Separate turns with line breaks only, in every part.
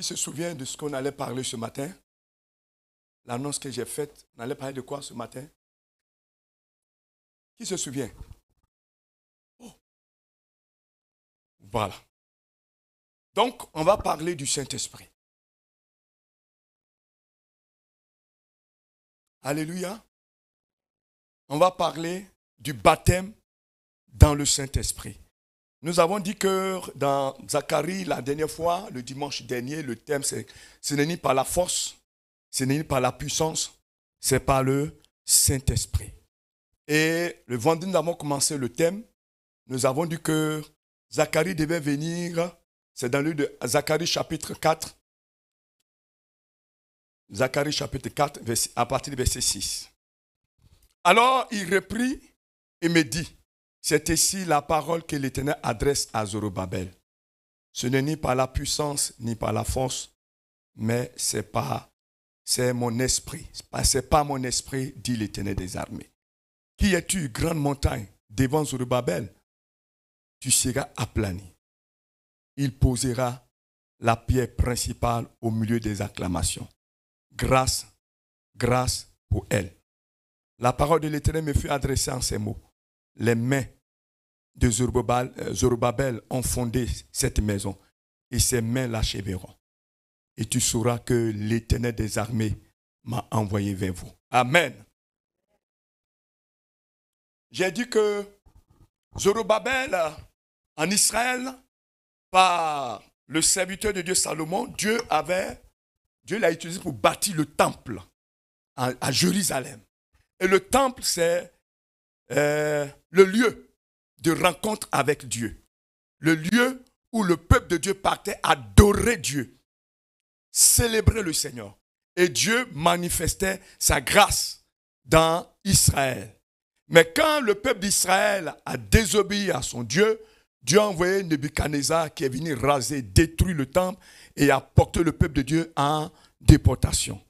Qui se souvient de ce qu'on allait parler ce matin? L'annonce que j'ai faite, on allait parler de quoi ce matin? Qui se souvient? Oh. Voilà. Donc, on va parler du Saint-Esprit. Alléluia. On va parler du baptême dans le Saint-Esprit. Nous avons dit que dans Zacharie, la dernière fois, le dimanche dernier, le thème c'est « Ce n'est ni par la force, ce n'est ni par la puissance, c'est par le Saint-Esprit ». Et le vendredi, nous avons commencé le thème. Nous avons dit que Zacharie devait venir, c'est dans le livre de Zacharie chapitre 4. Zacharie chapitre 4, à partir du verset 6. Alors il reprit et me dit, c'est ici la parole que l'Éternel adresse à Zorobabel. Ce n'est ni par la puissance ni par la force, mais c'est mon esprit. C'est pas mon esprit, dit l'Éternel des armées. Qui es-tu, grande montagne, devant Zorobabel? Tu seras aplani. Il posera la pierre principale au milieu des acclamations. Grâce, grâce pour elle. La parole de l'Éternel me fut adressée en ces mots. Les mains de Zorobabel ont fondé cette maison et ses mains l'achèveront. Et tu sauras que l'Éternel des armées m'a envoyé vers vous. Amen. J'ai dit que Zorobabel en Israël, par le serviteur de Dieu Salomon, Dieu l'a utilisé pour bâtir le temple à Jérusalem. Et le temple, c'est le lieu de rencontre avec Dieu. Le lieu où le peuple de Dieu partait adorer Dieu, célébrer le Seigneur. Et Dieu manifestait sa grâce dans Israël. Mais quand le peuple d'Israël a désobéi à son Dieu, Dieu a envoyé Nebuchadnezzar qui est venu raser, détruire le temple et a porté le peuple de Dieu en déportation.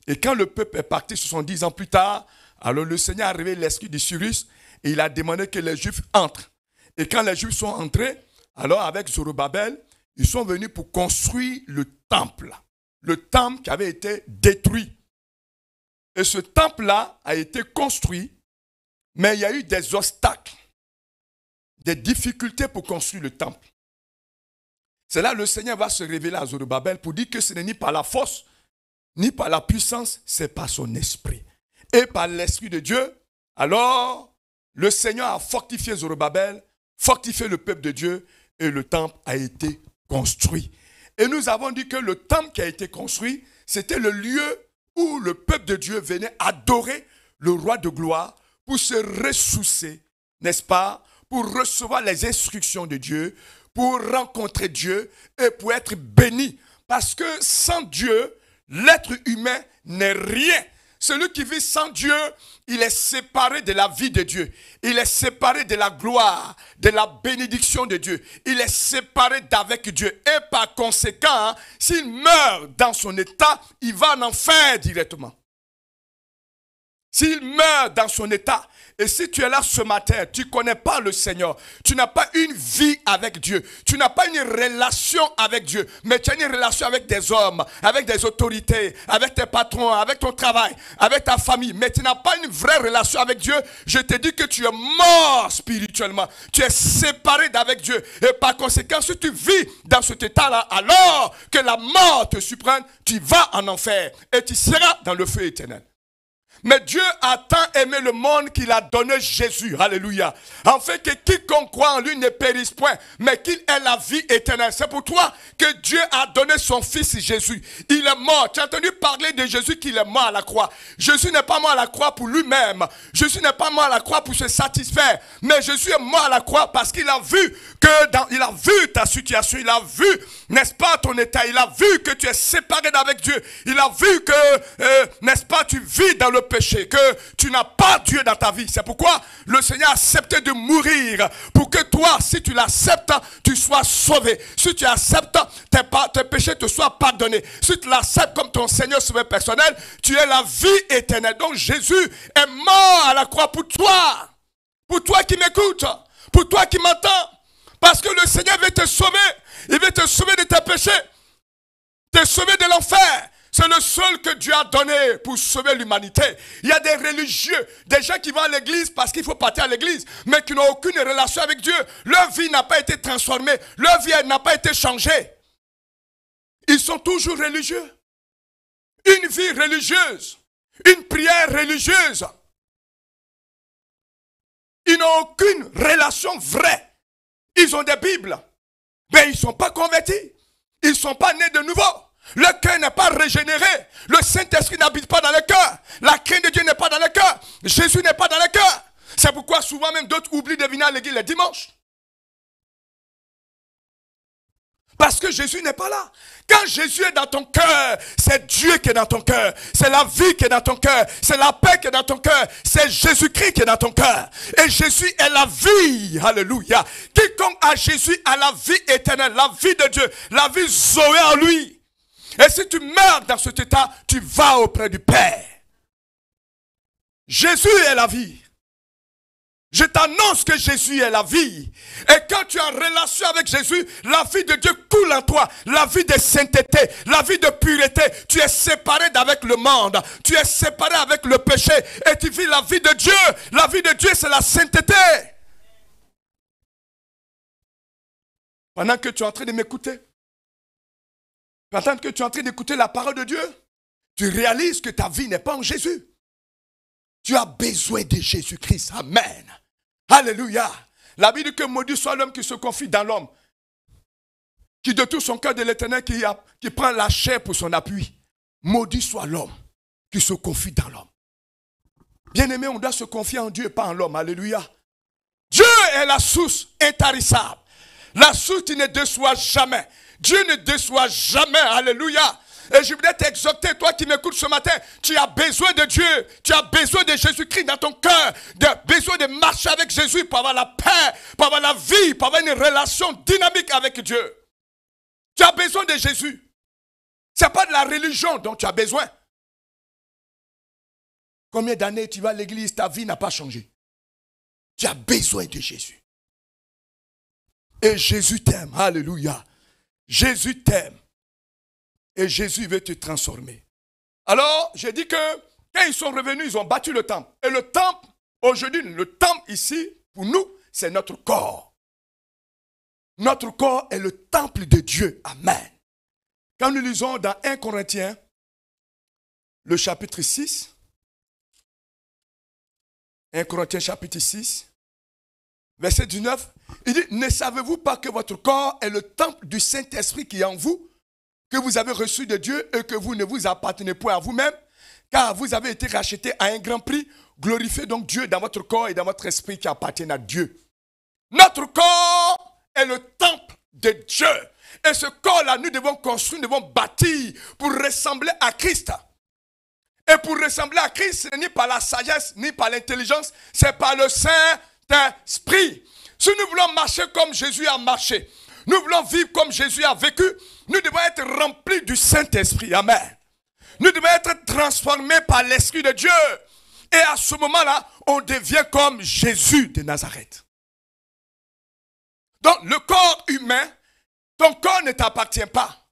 Et quand le peuple est parti 70 ans plus tard, alors le Seigneur a révélé l'esprit de Cyrus et il a demandé que les Juifs entrent. Et quand les Juifs sont entrés, alors avec Zorobabel, ils sont venus pour construire le temple. Le temple qui avait été détruit. Et ce temple-là a été construit, mais il y a eu des obstacles, des difficultés pour construire le temple. C'est là que le Seigneur va se révéler à Zorobabel pour dire que ce n'est ni par la force, ni par la puissance, c'est par son esprit. Et par l'esprit de Dieu, alors le Seigneur a fortifié Zorobabel, fortifié le peuple de Dieu et le temple a été construit. Et nous avons dit que le temple qui a été construit, c'était le lieu où le peuple de Dieu venait adorer le roi de gloire pour se ressourcer, n'est-ce pas, pour recevoir les instructions de Dieu, pour rencontrer Dieu et pour être béni. Parce que sans Dieu, l'être humain n'est rien. Celui qui vit sans Dieu, il est séparé de la vie de Dieu. Il est séparé de la gloire, de la bénédiction de Dieu. Il est séparé d'avec Dieu. Et par conséquent, s'il meurt dans son état, il va en enfer directement. S'il meurt dans son état, et si tu es là ce matin, tu ne connais pas le Seigneur, tu n'as pas une vie avec Dieu, tu n'as pas une relation avec Dieu, mais tu as une relation avec des hommes, avec des autorités, avec tes patrons, avec ton travail, avec ta famille, mais tu n'as pas une vraie relation avec Dieu, je te dis que tu es mort spirituellement, tu es séparé d'avec Dieu, et par conséquent, si tu vis dans cet état-là, alors que la mort te surprenne, tu vas en enfer, et tu seras dans le feu éternel. Mais Dieu a tant aimé le monde qu'il a donné Jésus. Alléluia. Afin que quiconque croit en lui ne périsse point, mais qu'il ait la vie éternelle. C'est pour toi que Dieu a donné son fils Jésus. Il est mort. Tu as entendu parler de Jésus qu'il est mort à la croix. Jésus n'est pas mort à la croix pour lui-même. Jésus n'est pas mort à la croix pour se satisfaire. Mais Jésus est mort à la croix parce qu'il a vu il a vu ta situation. Il a vu, n'est-ce pas, ton état. Il a vu que tu es séparé d'avec Dieu. Il a vu que, n'est-ce pas, tu vis dans le péché, que tu n'as pas Dieu dans ta vie. C'est pourquoi le Seigneur a accepté de mourir pour que toi, si tu l'acceptes, tu sois sauvé. Si tu acceptes, tes péchés te soient pardonnés. Si tu l'acceptes comme ton Seigneur sauveur personnel, tu es la vie éternelle. Donc Jésus est mort à la croix pour toi. Pour toi qui m'écoutes, pour toi qui m'entends. Parce que le Seigneur veut te sauver. Il veut te sauver de tes péchés. te sauver de l'enfer. C'est le seul que Dieu a donné pour sauver l'humanité. Il y a des religieux, des gens qui vont à l'église parce qu'il faut partir à l'église, mais qui n'ont aucune relation avec Dieu. Leur vie n'a pas été transformée, leur vie n'a pas été changée. Ils sont toujours religieux. Une vie religieuse, une prière religieuse. Ils n'ont aucune relation vraie. Ils ont des Bibles, mais ils ne sont pas convertis. Ils ne sont pas nés de nouveau. Le cœur n'est pas régénéré. Le Saint-Esprit n'habite pas dans le cœur. La crainte de Dieu n'est pas dans le cœur. Jésus n'est pas dans le cœur. C'est pourquoi souvent même d'autres oublient de venir à l'église le dimanche. Parce que Jésus n'est pas là. Quand Jésus est dans ton cœur, c'est Dieu qui est dans ton cœur. C'est la vie qui est dans ton cœur. C'est la paix qui est dans ton cœur. C'est Jésus-Christ qui est dans ton cœur. Et Jésus est la vie. Alléluia. Quiconque a Jésus a la vie éternelle, la vie de Dieu, la vie Zoé en lui. Et si tu meurs dans cet état, tu vas auprès du Père. Jésus est la vie. Je t'annonce que Jésus est la vie. Et quand tu es en relation avec Jésus, la vie de Dieu coule en toi. La vie de sainteté, la vie de pureté. Tu es séparé d'avec le monde. Tu es séparé avec le péché. Et tu vis la vie de Dieu. La vie de Dieu, c'est la sainteté. Pendant que tu es en train de m'écouter, pendant que tu es en train d'écouter la parole de Dieu, tu réalises que ta vie n'est pas en Jésus. Tu as besoin de Jésus-Christ. Amen. Alléluia. La Bible dit que maudit soit l'homme qui se confie dans l'homme. Qui de tout son cœur de l'Éternel, qui prend la chair pour son appui. Maudit soit l'homme qui se confie dans l'homme. Bien-aimé, on doit se confier en Dieu et pas en l'homme. Alléluia. Dieu est la source intarissable. La source qui ne déçoit jamais. Dieu ne déçoit jamais. Alléluia. Et je voudrais t'exhorter, toi qui m'écoutes ce matin, tu as besoin de Dieu, tu as besoin de Jésus-Christ dans ton cœur, tu as besoin de marcher avec Jésus pour avoir la paix, pour avoir la vie, pour avoir une relation dynamique avec Dieu. Tu as besoin de Jésus. Ce n'est pas de la religion dont tu as besoin. Combien d'années tu vas à l'église, ta vie n'a pas changé. Tu as besoin de Jésus. Et Jésus t'aime, alléluia. Jésus t'aime. Et Jésus veut te transformer. Alors, j'ai dit que quand ils sont revenus, ils ont battu le temple. Et le temple, aujourd'hui, le temple ici, pour nous, c'est notre corps. Notre corps est le temple de Dieu. Amen. Quand nous lisons dans 1 Corinthiens, le chapitre 6, 1 Corinthiens chapitre 6, verset 19, il dit, ne savez-vous pas que votre corps est le temple du Saint-Esprit qui est en vous, que vous avez reçu de Dieu et que vous ne vous appartenez point à vous-même, car vous avez été rachetés à un grand prix. Glorifiez donc Dieu dans votre corps et dans votre esprit qui appartiennent à Dieu. Notre corps est le temple de Dieu. Et ce corps-là, nous devons construire, nous devons bâtir pour ressembler à Christ. Et pour ressembler à Christ, ce n'est ni par la sagesse, ni par l'intelligence, c'est par le Saint-Esprit. Si nous voulons marcher comme Jésus a marché, nous voulons vivre comme Jésus a vécu, nous devons être remplis du Saint-Esprit. Amen. Nous devons être transformés par l'Esprit de Dieu. Et à ce moment-là, on devient comme Jésus de Nazareth. Donc, le corps humain, ton corps ne t'appartient pas.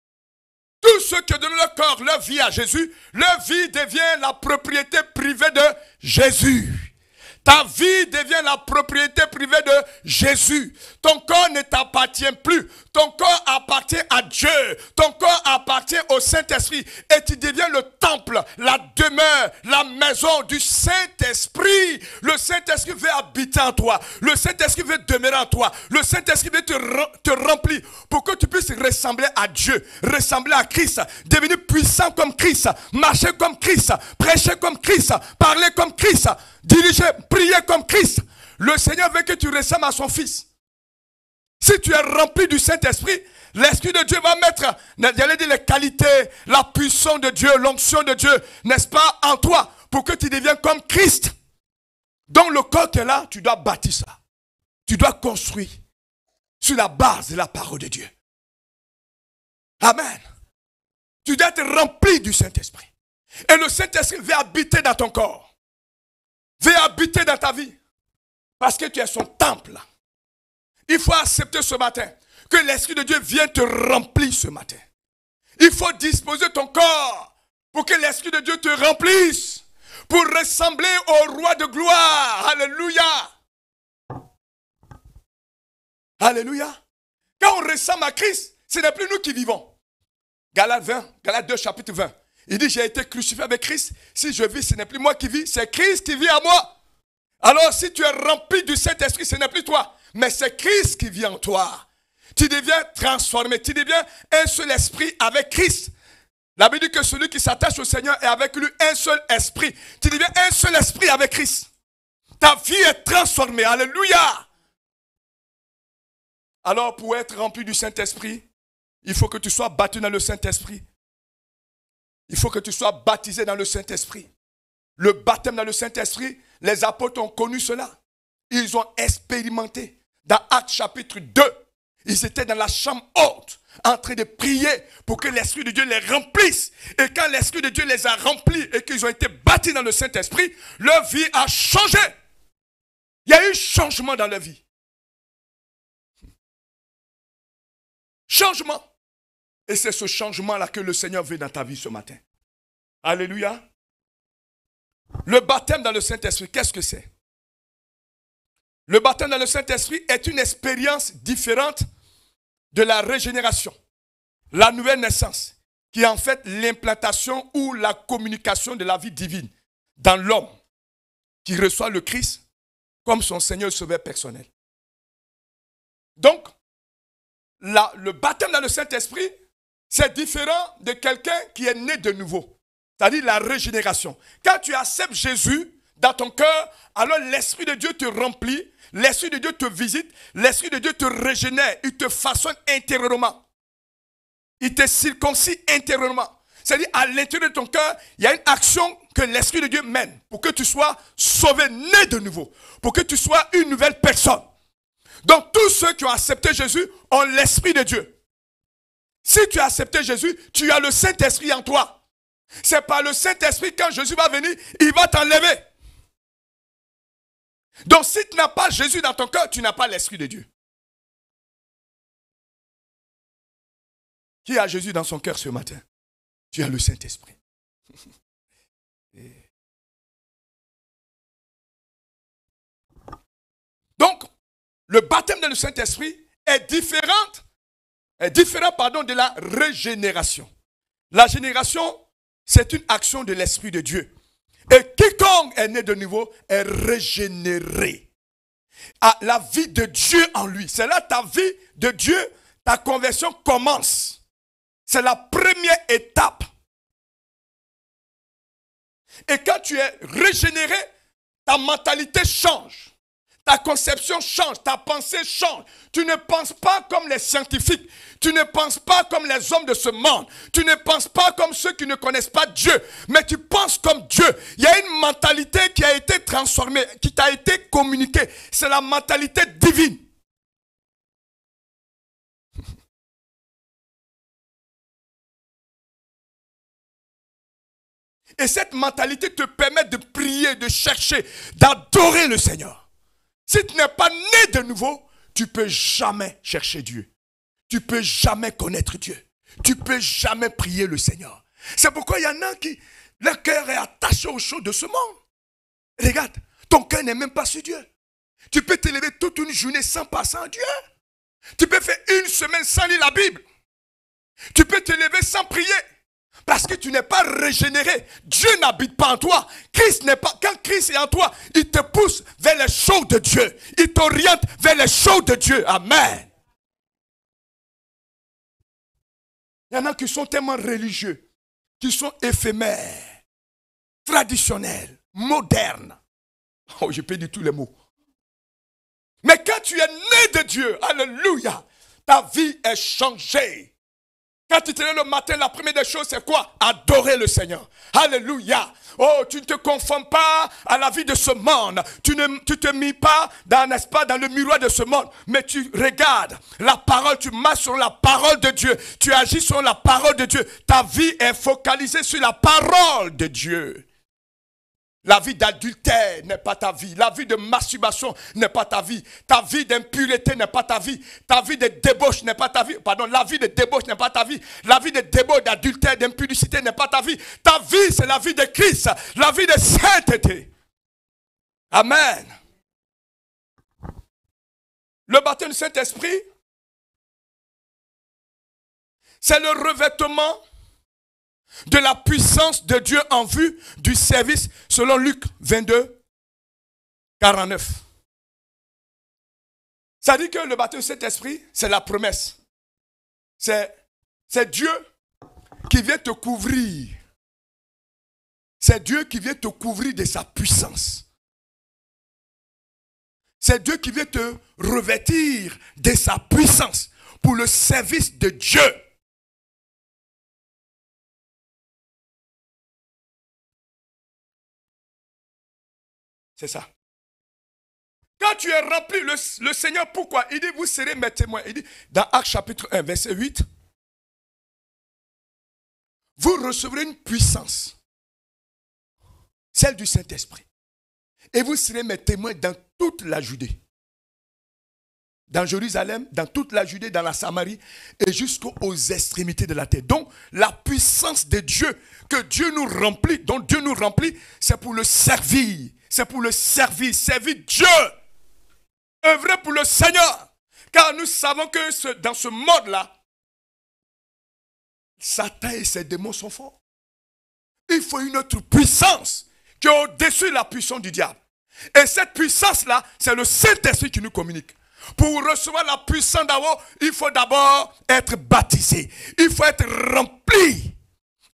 Tous ceux qui donnent leur corps, leur vie à Jésus, leur vie devient la propriété privée de Jésus. Ta vie devient la propriété privée de Jésus. Ton corps ne t'appartient plus. Ton corps appartient à Dieu. Ton corps appartient au Saint-Esprit. Et tu deviens le temple, la demeure, la maison du Saint-Esprit. Le Saint-Esprit veut habiter en toi. Le Saint-Esprit veut demeurer en toi. Le Saint-Esprit veut te remplir pour que tu puisses ressembler à Dieu, ressembler à Christ, devenir puissant comme Christ, marcher comme Christ, prêcher comme Christ, parler comme Christ, diriger, prier comme Christ. Le Seigneur veut que tu ressembles à son Fils. Si tu es rempli du Saint-Esprit, l'Esprit de Dieu va mettre, j'allais dire, les qualités, la puissance de Dieu, l'onction de Dieu, n'est-ce pas, en toi, pour que tu deviennes comme Christ. Donc le corps qui est là, tu dois bâtir ça. Tu dois construire sur la base de la parole de Dieu. Amen. Tu dois être rempli du Saint-Esprit. Et le Saint-Esprit va habiter dans ton corps. Va habiter dans ta vie. Parce que tu es son temple. Il faut accepter ce matin que l'Esprit de Dieu vienne te remplir ce matin. Il faut disposer ton corps pour que l'Esprit de Dieu te remplisse, pour ressembler au roi de gloire. Alléluia. Alléluia. Quand on ressemble à Christ, ce n'est plus nous qui vivons. Galates 2, chapitre 20. Il dit, j'ai été crucifié avec Christ. Si je vis, ce n'est plus moi qui vis, c'est Christ qui vit en moi. Alors si tu es rempli du Saint-Esprit, ce n'est plus toi, mais c'est Christ qui vit en toi. Tu deviens transformé, tu deviens un seul esprit avec Christ. La Bible dit que celui qui s'attache au Seigneur est avec lui un seul esprit. Tu deviens un seul esprit avec Christ. Ta vie est transformée. Alléluia. Alors pour être rempli du Saint-Esprit, il faut que tu sois baptisé dans le Saint-Esprit. Il faut que tu sois baptisé dans le Saint-Esprit. Le baptême dans le Saint-Esprit, les apôtres ont connu cela. Ils ont expérimenté. Dans Actes chapitre 2, ils étaient dans la chambre haute, en train de prier pour que l'Esprit de Dieu les remplisse. Et quand l'Esprit de Dieu les a remplis et qu'ils ont été baptisés dans le Saint-Esprit, leur vie a changé. Il y a eu changement dans leur vie. Changement. Et c'est ce changement-là que le Seigneur veut dans ta vie ce matin. Alléluia. Le baptême dans le Saint-Esprit, qu'est-ce que c'est? Le baptême dans le Saint-Esprit est une expérience différente de la régénération, la nouvelle naissance, qui est en fait l'implantation ou la communication de la vie divine dans l'homme qui reçoit le Christ comme son Seigneur et Sauveur personnel. Donc, le baptême dans le Saint-Esprit, c'est différent de quelqu'un qui est né de nouveau. C'est-à-dire la régénération. Quand tu acceptes Jésus dans ton cœur, alors l'Esprit de Dieu te remplit, l'Esprit de Dieu te visite, l'Esprit de Dieu te régénère, il te façonne intérieurement. Il te circoncis intérieurement. C'est-à-dire à l'intérieur de ton cœur, il y a une action que l'Esprit de Dieu mène pour que tu sois sauvé, né de nouveau, pour que tu sois une nouvelle personne. Donc tous ceux qui ont accepté Jésus ont l'Esprit de Dieu. Si tu as accepté Jésus, tu as le Saint-Esprit en toi. C'est par le Saint-Esprit, quand Jésus va venir, il va t'enlever. Donc si tu n'as pas Jésus dans ton cœur, tu n'as pas l'Esprit de Dieu. Qui a Jésus dans son cœur ce matin? Tu as le Saint-Esprit. Donc, le baptême dans le Saint-Esprit est différent de la régénération. La génération, c'est une action de l'Esprit de Dieu. Et quiconque est né de nouveau est régénéré. À la vie de Dieu en lui. C'est là ta vie de Dieu, ta conversion commence. C'est la première étape. Et quand tu es régénéré, ta mentalité change. Ta conception change, ta pensée change. Tu ne penses pas comme les scientifiques. Tu ne penses pas comme les hommes de ce monde. Tu ne penses pas comme ceux qui ne connaissent pas Dieu. Mais tu penses comme Dieu. Il y a une mentalité qui a été transformée, qui t'a été communiquée. C'est la mentalité divine. Et cette mentalité te permet de prier, de chercher, d'adorer le Seigneur. Si tu n'es pas né de nouveau, tu ne peux jamais chercher Dieu. Tu ne peux jamais connaître Dieu. Tu ne peux jamais prier le Seigneur. C'est pourquoi il y en a qui, leur cœur est attaché aux choses de ce monde. Regarde, ton cœur n'est même pas sur Dieu. Tu peux te lever toute une journée sans passer à Dieu. Tu peux faire une semaine sans lire la Bible. Tu peux te lever sans prier. Parce que tu n'es pas régénéré. Dieu n'habite pas en toi. Quand Christ est en toi, il te pousse vers les choses de Dieu. Il t'oriente vers les choses de Dieu. Amen. Il y en a qui sont tellement religieux, qui sont éphémères, traditionnels, modernes. Oh, je peux dire tous les mots. Mais quand tu es né de Dieu, alléluia, ta vie est changée. Quand tu te lèves le matin, la première des choses, c'est quoi? Adorer le Seigneur. Alléluia. Oh, tu ne te confonds pas à la vie de ce monde. Tu ne te mis pas, n'est-ce pas, dans le miroir de ce monde. Mais tu regardes la parole, tu marches sur la parole de Dieu. Tu agis sur la parole de Dieu. Ta vie est focalisée sur la parole de Dieu. La vie d'adultère n'est pas ta vie. La vie de masturbation n'est pas ta vie. Ta vie d'impureté n'est pas ta vie. Ta vie de débauche n'est pas ta vie. Pardon, la vie de débauche n'est pas ta vie. La vie de débauche, d'adultère, d'impudicité n'est pas ta vie. Ta vie, c'est la vie de Christ. La vie de sainteté. Amen. Le baptême du Saint-Esprit, c'est le revêtement de la puissance de Dieu en vue du service, selon Luc 22, 49. Ça dit que le baptême du Saint-Esprit, c'est la promesse. C'est Dieu qui vient te couvrir. C'est Dieu qui vient te couvrir de sa puissance. C'est Dieu qui vient te revêtir de sa puissance pour le service de Dieu. C'est ça. Quand tu es rempli, le Seigneur, pourquoi? Il dit, vous serez mes témoins. Il dit, dans Actes chapitre 1, verset 8, vous recevrez une puissance, celle du Saint-Esprit. Et vous serez mes témoins dans toute la Judée. Dans Jérusalem, dans toute la Judée, dans la Samarie et jusqu'aux extrémités de la terre. Donc, la puissance de Dieu, que Dieu nous remplit, dont Dieu nous remplit, c'est pour le servir. C'est pour le servir Dieu. Œuvrer pour le Seigneur. Car nous savons que dans ce mode-là, Satan et ses démons sont forts. Il faut une autre puissance qui est au-dessus de la puissance du diable. Et cette puissance-là, c'est le Saint-Esprit qui nous communique. Pour recevoir la puissance d'en haut, il faut d'abord être baptisé. Il faut être rempli.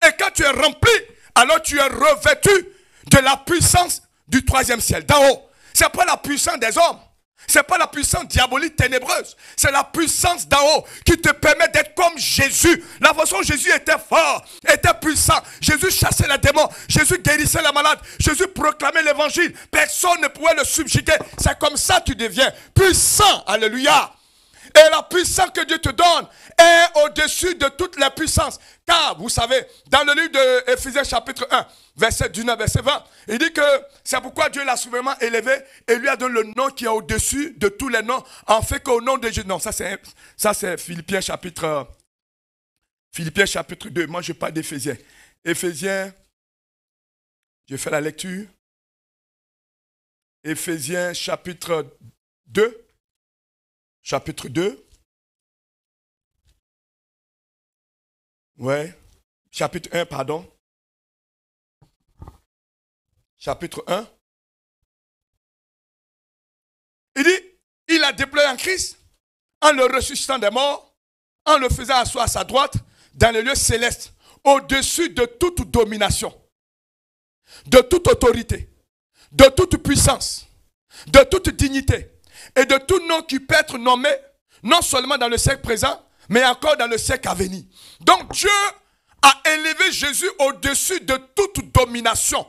Et quand tu es rempli, alors tu es revêtu de la puissance du troisième ciel, d'en haut. Ce n'est pas la puissance des hommes. Ce n'est pas la puissance diabolique ténébreuse. C'est la puissance d'en haut qui te permet d'être comme Jésus. La façon dont Jésus était fort, était puissant. Jésus chassait les démons. Jésus guérissait les malades. Jésus proclamait l'évangile. Personne ne pouvait le subjuguer. C'est comme ça que tu deviens puissant. Alléluia. Et la puissance que Dieu te donne est au-dessus de toutes les puissances. Car, vous savez, dans le livre de Éphésiens chapitre 1, verset 19, verset 20, il dit que c'est pourquoi Dieu l'a souverainement élevé et lui a donné le nom qui est au-dessus de tous les noms, en fait qu'au nom de Jésus. Non, ça c'est Philippiens chapitre 2. Moi, je parle d'Éphésiens. Éphésiens, je fais la lecture. Éphésiens chapitre 2. Chapitre 2. Ouais. Chapitre 1, pardon. Chapitre 1. Il dit, il a déployé en Christ, en le ressuscitant des morts, en le faisant asseoir à sa droite, dans les lieux célestes, au-dessus de toute domination, de toute autorité, de toute puissance, de toute dignité, et de tout nom qui peut être nommé, non seulement dans le siècle présent, mais encore dans le siècle à venir. Donc Dieu a élevé Jésus au-dessus de toute domination.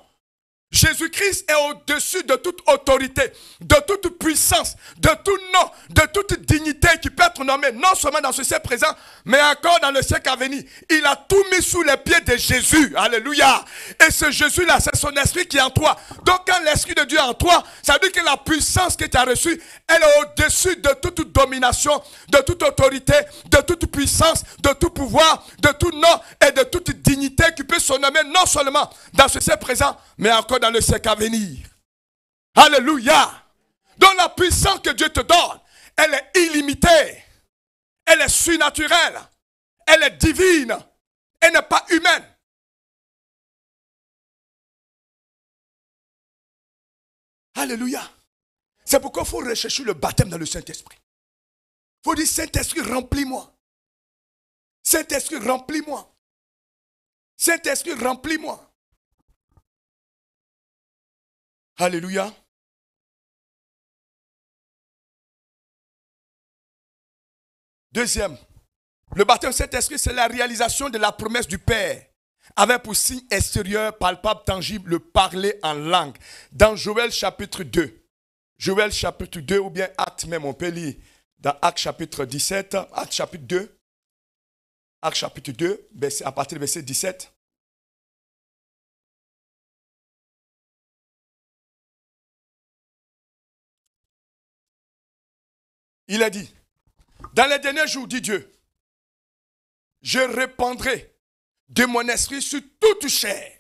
Jésus-Christ est au-dessus de toute autorité, de toute puissance, de tout nom, de toute dignité qui peut être nommée, non seulement dans ce siècle présent, mais encore dans le siècle à venir. Il a tout mis sous les pieds de Jésus. Alléluia. Et ce Jésus-là, c'est son esprit qui est en toi. Donc quand l'esprit de Dieu est en toi, ça veut dire que la puissance que tu as reçue, elle est au-dessus de toute domination, de toute autorité, de toute puissance, de tout pouvoir, de tout nom et de toute dignité qui peut se nommer non seulement dans ce siècle présent, mais encore dans le siècle à venir. Alléluia. Donc la puissance que Dieu te donne, elle est illimitée. Elle est surnaturelle. Elle est divine. Elle n'est pas humaine. Alléluia. C'est pourquoi il faut rechercher le baptême dans le Saint-Esprit. Il faut dire, Saint-Esprit, remplis-moi. Saint-Esprit, remplis-moi. Saint-Esprit, remplis-moi. Alléluia. Deuxième, le baptême Saint-Esprit, c'est la réalisation de la promesse du Père, avec pour signe extérieur, palpable, tangible, le parler en langue. Dans Joël chapitre 2, Joël chapitre 2, ou bien Actes même, on peut lire dans Actes chapitre 17, Actes chapitre 2, Actes chapitre 2, à partir du verset 17. il a dit, dans les derniers jours, dit Dieu, je répandrai de mon esprit sur toute chair.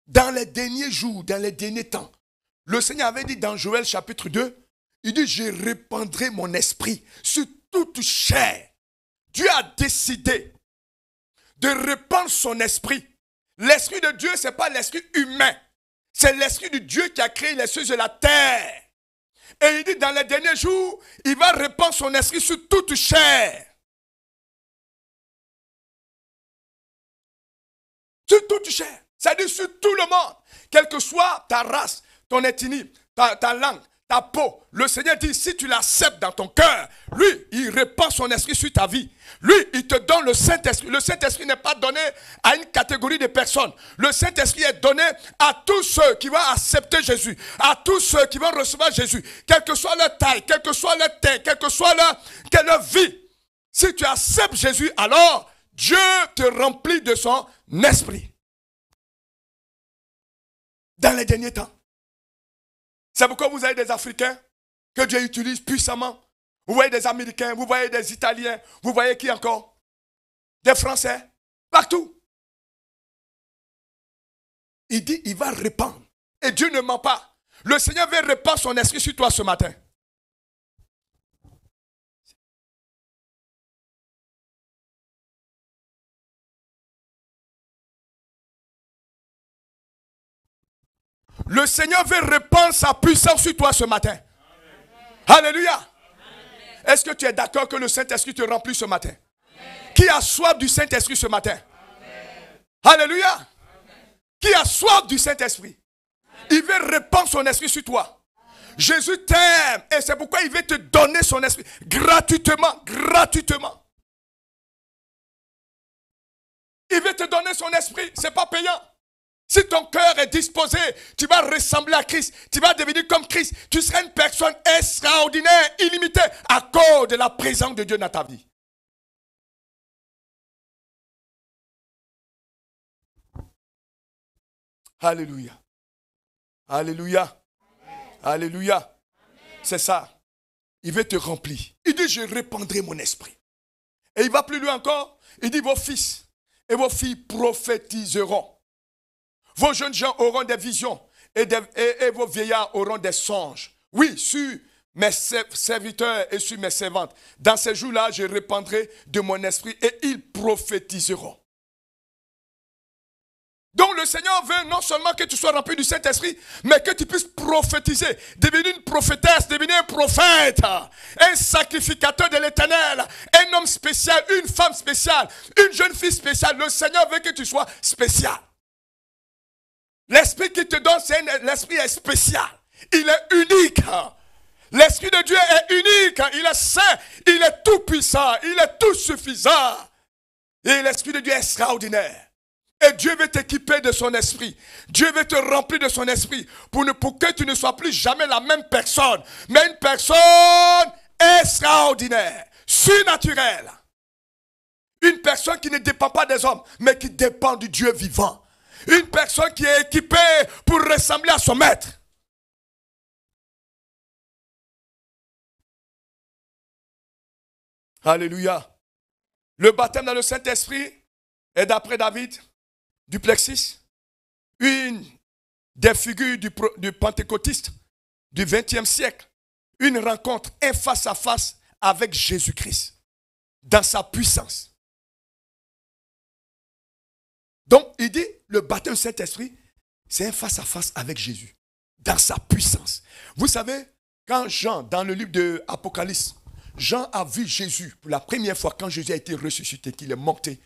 Dans les derniers jours, dans les derniers temps, le Seigneur avait dit dans Joël chapitre 2, il dit, je répandrai mon esprit sur toute chair. Dieu a décidé de répandre son esprit. L'esprit de Dieu, ce n'est pas l'esprit humain. C'est l'esprit de Dieu qui a créé les cieux et la terre. Et il dit, dans les derniers jours, il va répandre son esprit sur toute chair. Sur toute chair. C'est-à-dire sur tout le monde. Quelle que soit ta race, ton ethnie, ta langue, ta peau. Le Seigneur dit, si tu l'acceptes dans ton cœur, lui, il répand son esprit sur ta vie. Lui, il te donne le Saint-Esprit. Le Saint-Esprit n'est pas donné à une catégorie de personnes. Le Saint-Esprit est donné à tous ceux qui vont accepter Jésus, à tous ceux qui vont recevoir Jésus, quelle que soit leur taille, quelle que soit leur teint, quelle que soit leur vie. Si tu acceptes Jésus, alors Dieu te remplit de son esprit. Dans les derniers temps. C'est pourquoi vous avez des Africains que Dieu utilise puissamment. Vous voyez des Américains, vous voyez des Italiens, vous voyez qui encore? Des Français, partout. Il dit, il va répandre. Et Dieu ne ment pas. Le Seigneur veut répandre son esprit sur toi ce matin. Le Seigneur veut répandre sa puissance sur toi ce matin. Amen. Alléluia. Est-ce que tu es d'accord que le Saint-Esprit te remplit ce matin? Amen. Qui a soif du Saint-Esprit ce matin? Amen. Alléluia. Amen. Qui a soif du Saint-Esprit? Il veut répandre son esprit sur toi. Jésus t'aime et c'est pourquoi il veut te donner son esprit gratuitement, gratuitement. Il veut te donner son esprit, ce n'est pas payant. Si ton cœur est disposé, tu vas ressembler à Christ, tu vas devenir comme Christ, tu seras une personne extraordinaire, illimitée, à cause de la présence de Dieu dans ta vie. Alléluia. Alléluia. Alléluia. C'est ça. Il veut te remplir. Il dit, je répandrai mon esprit. Et il va plus loin encore. Il dit, vos fils et vos filles prophétiseront. Vos jeunes gens auront des visions et vos vieillards auront des songes. Oui, sur mes serviteurs et sur mes servantes. Dans ces jours-là, je répandrai de mon esprit et ils prophétiseront. Donc le Seigneur veut non seulement que tu sois rempli du Saint-Esprit, mais que tu puisses prophétiser, devenir une prophétesse, devenir un prophète, un sacrificateur de l'Éternel, un homme spécial, une femme spéciale, une jeune fille spéciale. Le Seigneur veut que tu sois spécial. L'esprit qu'il te donne, l'esprit est spécial. Il est unique. L'esprit de Dieu est unique. Il est saint. Il est tout puissant. Il est tout suffisant. Et l'esprit de Dieu est extraordinaire. Et Dieu veut t'équiper de son esprit. Dieu veut te remplir de son esprit pour que tu ne sois plus jamais la même personne. Mais une personne extraordinaire, surnaturelle. Une personne qui ne dépend pas des hommes, mais qui dépend du Dieu vivant. Une personne qui est équipée pour ressembler à son maître. Alléluia. Le baptême dans le Saint-Esprit est d'après David Duplessis, une des figures du pentecôtiste du XXe siècle. Une rencontre, un face-à-face avec Jésus-Christ dans sa puissance. Donc, il dit, le baptême du Saint-Esprit, c'est un face-à-face avec Jésus, dans sa puissance. Vous savez, quand Jean, dans le livre de Apocalypse, Jean a vu Jésus pour la première fois, quand Jésus a été ressuscité, qu'il est monté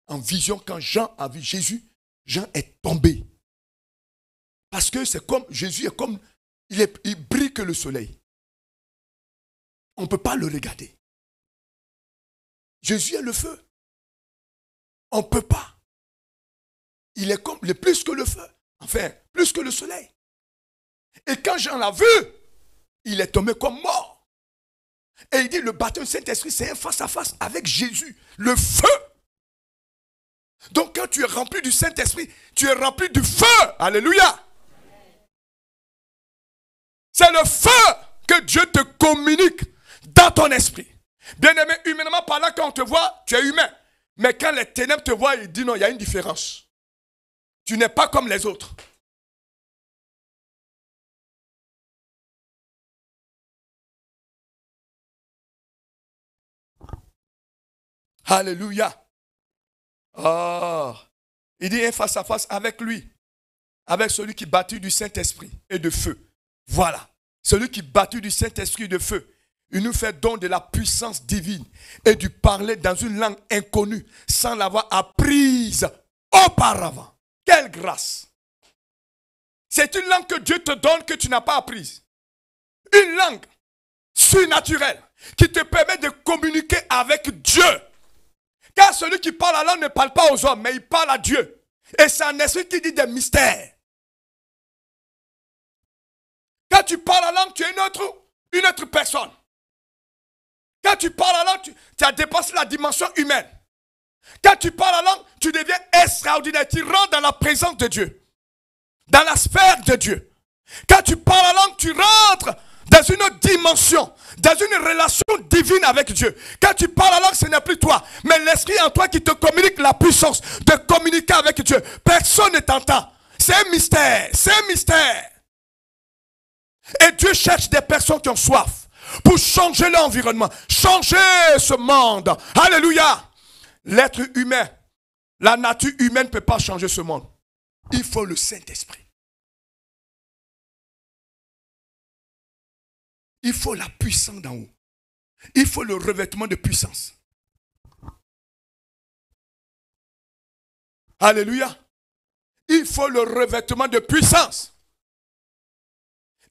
en vision, quand Jean a vu Jésus, Jean est tombé. Parce que c'est comme, Jésus est comme, il brille que le soleil. On ne peut pas le regarder. Jésus est le feu. On ne peut pas. Il est comme, plus que le feu. Enfin, plus que le soleil. Et quand Jean l'a vu, il est tombé comme mort. Et il dit, le baptême du Saint-Esprit, c'est un face-à-face avec Jésus, le feu. Donc quand tu es rempli du Saint-Esprit, tu es rempli du feu. Alléluia. C'est le feu que Dieu te communique dans ton esprit. Bien-aimé, humainement parlant, quand on te voit, tu es humain. Mais quand les ténèbres te voient, ils disent non, il y a une différence. Tu n'es pas comme les autres. Alléluia. Oh. Il dit un face à face avec lui. Avec celui qui bâtit du Saint-Esprit et de feu. Voilà. Celui qui bâtit du Saint-Esprit et de feu. Il nous fait don de la puissance divine et du parler dans une langue inconnue sans l'avoir apprise auparavant. Quelle grâce! C'est une langue que Dieu te donne que tu n'as pas apprise. Une langue surnaturelle qui te permet de communiquer avec Dieu. Car celui qui parle la langue ne parle pas aux hommes, mais il parle à Dieu. Et c'est un esprit qui dit des mystères. Quand tu parles la langue, tu es une autre personne. Quand tu parles la langue, tu as dépassé la dimension humaine. Quand tu parles la langue, tu deviens extraordinaire. Tu rentres dans la présence de Dieu. Dans la sphère de Dieu. Quand tu parles la langue, tu rentres dans une autre dimension. Dans une relation divine avec Dieu. Quand tu parles la langue, ce n'est plus toi. Mais l'esprit en toi qui te communique la puissance de communiquer avec Dieu. Personne ne t'entend. C'est un mystère. C'est un mystère. Et Dieu cherche des personnes qui ont soif. Pour changer l'environnement, changer ce monde. Alléluia. L'être humain, la nature humaine ne peut pas changer ce monde. Il faut le Saint-Esprit. Il faut la puissance d'en haut. Il faut le revêtement de puissance. Alléluia. Il faut le revêtement de puissance.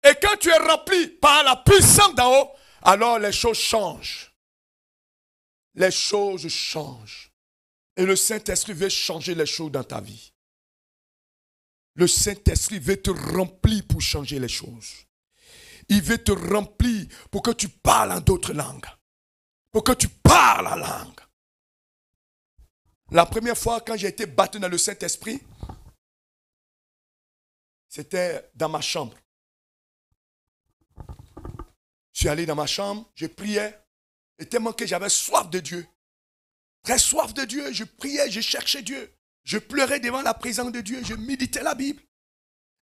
Et quand tu es rempli par la puissance d'en haut, alors les choses changent. Les choses changent. Et le Saint-Esprit veut changer les choses dans ta vie. Le Saint-Esprit veut te remplir pour changer les choses. Il veut te remplir pour que tu parles en d'autres langues. Pour que tu parles la langue. La première fois quand j'ai été battu dans le Saint-Esprit, c'était dans ma chambre. Je suis allé dans ma chambre, je priais, et tellement que j'avais soif de Dieu. Très soif de Dieu, je priais, je cherchais Dieu. Je pleurais devant la présence de Dieu, je méditais la Bible.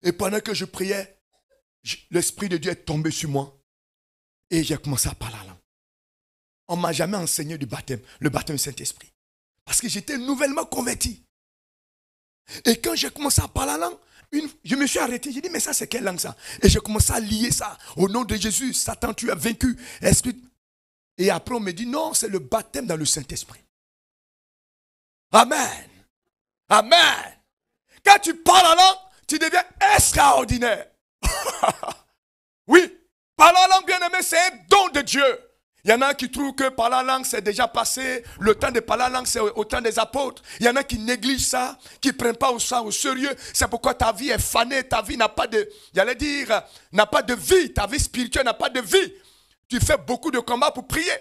Et pendant que je priais, l'Esprit de Dieu est tombé sur moi. Et j'ai commencé à parler la langue. On ne m'a jamais enseigné du baptême, le baptême du Saint-Esprit. Parce que j'étais nouvellement converti. Et quand j'ai commencé à parler la langue, je me suis arrêté, j'ai dit, mais ça c'est quelle langue ça? Et j'ai commencé à lier ça. Au nom de Jésus, Satan, tu as vaincu. Esprit. Et après on me dit, non, c'est le baptême dans le Saint-Esprit. Amen. Amen. Quand tu parles la langue, tu deviens extraordinaire. Oui, parler la langue, bien aimé, c'est un don de Dieu. Il y en a qui trouvent que parler la langue, c'est déjà passé. Le temps de parler la langue, c'est au temps des apôtres. Il y en a qui négligent ça, qui ne prennent pas ça au sérieux. C'est pourquoi ta vie est fanée, ta vie n'a pas de, j'allais dire, n'a pas de vie. Ta vie spirituelle n'a pas de vie. Tu fais beaucoup de combats pour prier.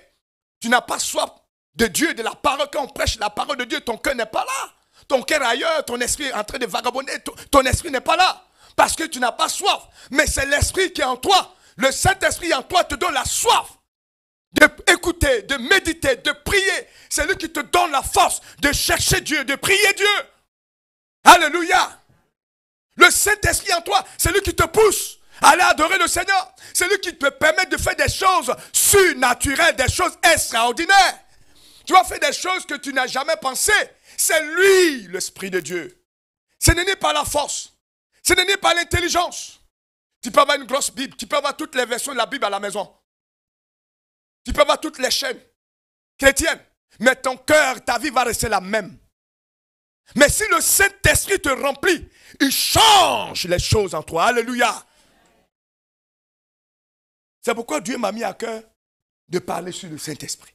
Tu n'as pas soif de Dieu, de la parole. Quand on prêche la parole de Dieu, ton cœur n'est pas là. Ton cœur est ailleurs, ton esprit est en train de vagabonder. Ton esprit n'est pas là. Parce que tu n'as pas soif. Mais c'est l'esprit qui est en toi. Le Saint-Esprit en toi te donne la soif. D'écouter, de méditer, de prier. C'est lui qui te donne la force de chercher Dieu, de prier Dieu. Alléluia. Le Saint-Esprit en toi, c'est lui qui te pousse à aller adorer le Seigneur. C'est lui qui te permet de faire des choses surnaturelles, des choses extraordinaires. Tu vas faire des choses que tu n'as jamais pensé. C'est lui, l'Esprit de Dieu. Ce n'est pas la force. Ce n'est pas l'intelligence. Tu peux avoir une grosse Bible. Tu peux avoir toutes les versions de la Bible à la maison. Tu peux avoir toutes les chaînes chrétiennes. Mais ton cœur, ta vie va rester la même. Mais si le Saint-Esprit te remplit, il change les choses en toi. Alléluia. C'est pourquoi Dieu m'a mis à cœur de parler sur le Saint-Esprit.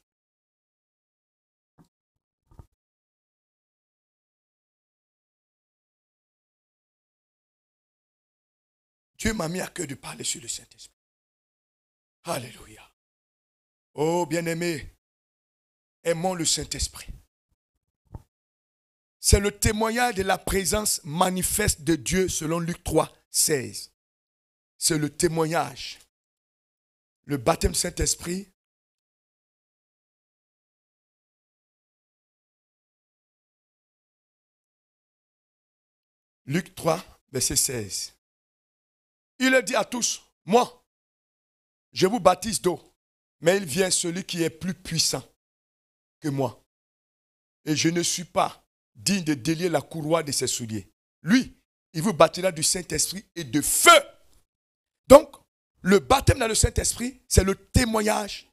Dieu m'a mis à cœur de parler sur le Saint-Esprit. Alléluia. Oh, bien-aimés, aimons le Saint-Esprit. C'est le témoignage de la présence manifeste de Dieu selon Luc 3, 16. C'est le témoignage. le baptême Saint-Esprit, Luc 3, verset 16. Il a dit à tous, moi, je vous baptise d'eau, mais il vient celui qui est plus puissant que moi. Et je ne suis pas digne de délier la courroie de ses souliers. Lui, il vous baptisera du Saint-Esprit et de feu. Donc, le baptême dans le Saint-Esprit, c'est le témoignage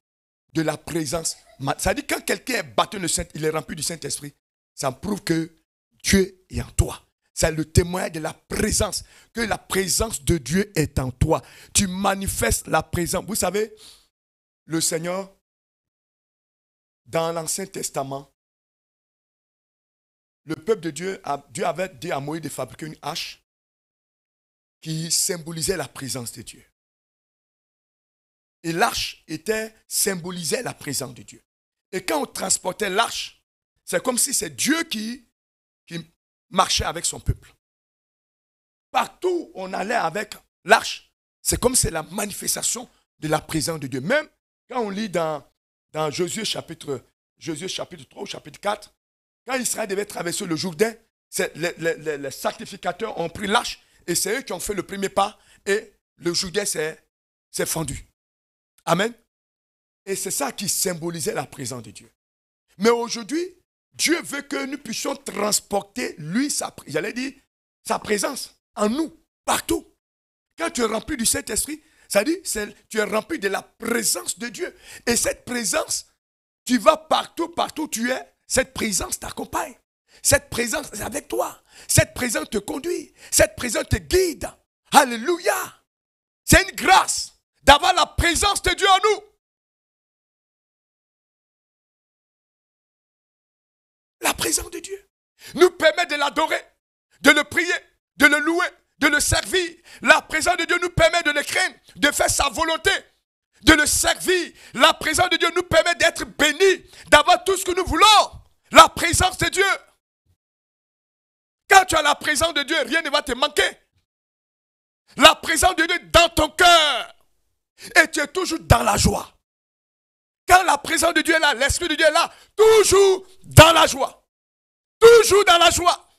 de la présence. Ça dit quand quelqu'un est baptisé le Saint, il est rempli du Saint-Esprit, ça prouve que Dieu est en toi. C'est le témoignage de la présence, que la présence de Dieu est en toi. Tu manifestes la présence. Vous savez, le Seigneur, dans l'Ancien Testament, le peuple de Dieu, Dieu avait dit à Moïse de fabriquer une hache qui symbolisait la présence de Dieu. Et l'arche symbolisait la présence de Dieu. Et quand on transportait l'arche, c'est comme si c'est Dieu qui marchait avec son peuple. Partout où on allait avec l'arche, c'est comme c'est la manifestation de la présence de Dieu. Même quand on lit dans Josué chapitre 3 ou chapitre 4, quand Israël devait traverser le Jourdain, les sacrificateurs ont pris l'arche et c'est eux qui ont fait le premier pas et le Jourdain s'est fendu. Amen. Et c'est ça qui symbolisait la présence de Dieu. Mais aujourd'hui, Dieu veut que nous puissions transporter, lui, sa présence en nous, partout. Quand tu es rempli du Saint-Esprit, ça dit, tu es rempli de la présence de Dieu. Et cette présence, tu vas partout où tu es, cette présence t'accompagne. Cette présence est avec toi. Cette présence te conduit. Cette présence te guide. Alléluia. C'est une grâce d'avoir la présence de Dieu en nous. La présence de Dieu nous permet de l'adorer, de le prier, de le louer, de le servir. La présence de Dieu nous permet de le craindre, de faire sa volonté, de le servir. La présence de Dieu nous permet d'être bénis, d'avoir tout ce que nous voulons. La présence de Dieu. Quand tu as la présence de Dieu, rien ne va te manquer. La présence de Dieu est dans ton cœur. Et tu es toujours dans la joie. Quand la présence de Dieu est là, l'Esprit de Dieu est là, toujours dans la joie. Toujours dans la joie.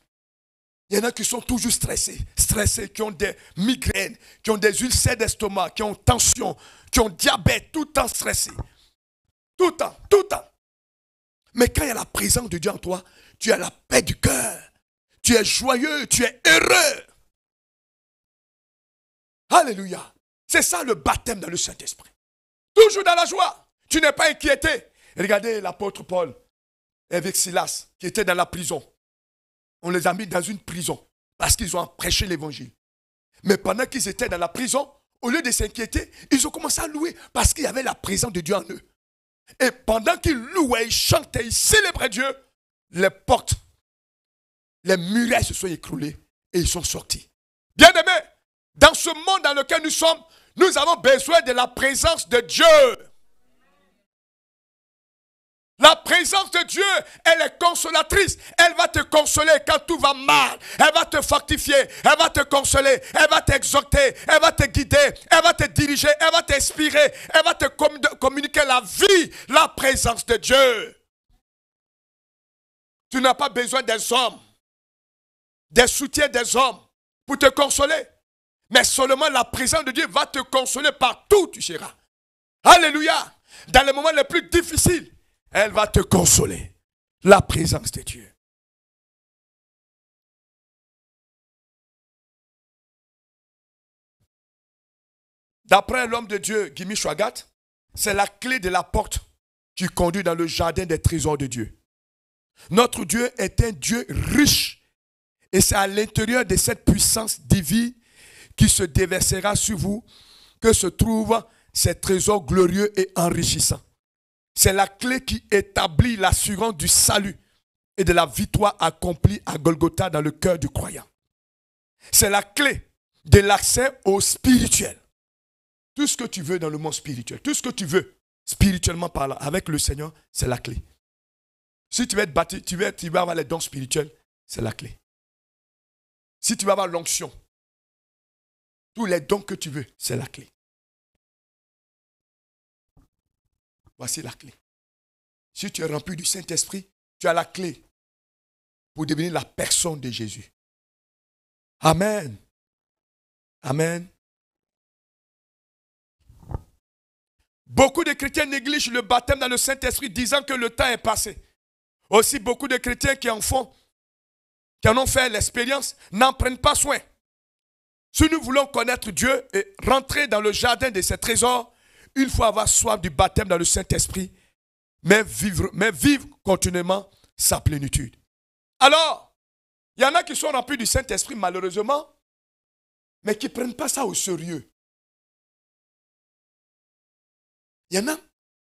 Il y en a qui sont toujours stressés, qui ont des migraines, qui ont des ulcères d'estomac, qui ont tension, qui ont diabète, tout le temps stressés. Tout le temps. Mais quand il y a la présence de Dieu en toi, tu as la paix du cœur. Tu es joyeux, tu es heureux. Alléluia. C'est ça le baptême dans le Saint-Esprit. Toujours dans la joie. Tu n'es pas inquiété. Regardez l'apôtre Paul avec Silas qui était dans la prison. On les a mis dans une prison parce qu'ils ont prêché l'évangile. Mais pendant qu'ils étaient dans la prison, au lieu de s'inquiéter, ils ont commencé à louer parce qu'il y avait la présence de Dieu en eux. Et pendant qu'ils louaient, ils chantaient, ils célébraient Dieu, les portes, les murailles se sont écroulées et ils sont sortis. Bien-aimés, dans ce monde dans lequel nous sommes, nous avons besoin de la présence de Dieu. La présence de Dieu, elle est consolatrice. Elle va te consoler quand tout va mal. Elle va te fortifier. Elle va te consoler. Elle va t'exhorter. Elle va te guider. Elle va te diriger. Elle va t'inspirer. Elle va te communiquer la vie, la présence de Dieu. Tu n'as pas besoin des hommes, des soutiens des hommes pour te consoler. Mais seulement la présence de Dieu va te consoler partout où tu seras. Alléluia. Dans les moments les plus difficiles, elle va te consoler. La présence de Dieu. D'après l'homme de Dieu, Gimi Shwagat, c'est la clé de la porte qui conduit dans le jardin des trésors de Dieu. Notre Dieu est un Dieu riche. Et c'est à l'intérieur de cette puissance divine qui se déversera sur vous que se trouvent ces trésors glorieux et enrichissants. C'est la clé qui établit l'assurance du salut et de la victoire accomplie à Golgotha dans le cœur du croyant. C'est la clé de l'accès au spirituel. Tout ce que tu veux dans le monde spirituel, tout ce que tu veux spirituellement parlant avec le Seigneur, c'est la clé. Si tu veux être baptisé, tu vas avoir les dons spirituels, c'est la clé. Si tu vas avoir l'onction, tous les dons que tu veux, c'est la clé. Voici la clé. Si tu es rempli du Saint-Esprit, tu as la clé pour devenir la personne de Jésus. Amen. Amen. Beaucoup de chrétiens négligent le baptême dans le Saint-Esprit, disant que le temps est passé. Aussi, beaucoup de chrétiens qui en ont fait l'expérience, n'en prennent pas soin. Si nous voulons connaître Dieu et rentrer dans le jardin de ses trésors, il faut avoir soif du baptême dans le Saint-Esprit, mais vivre continuellement sa plénitude. Alors, il y en a qui sont remplis du Saint-Esprit, malheureusement, mais qui ne prennent pas ça au sérieux. Il y en a,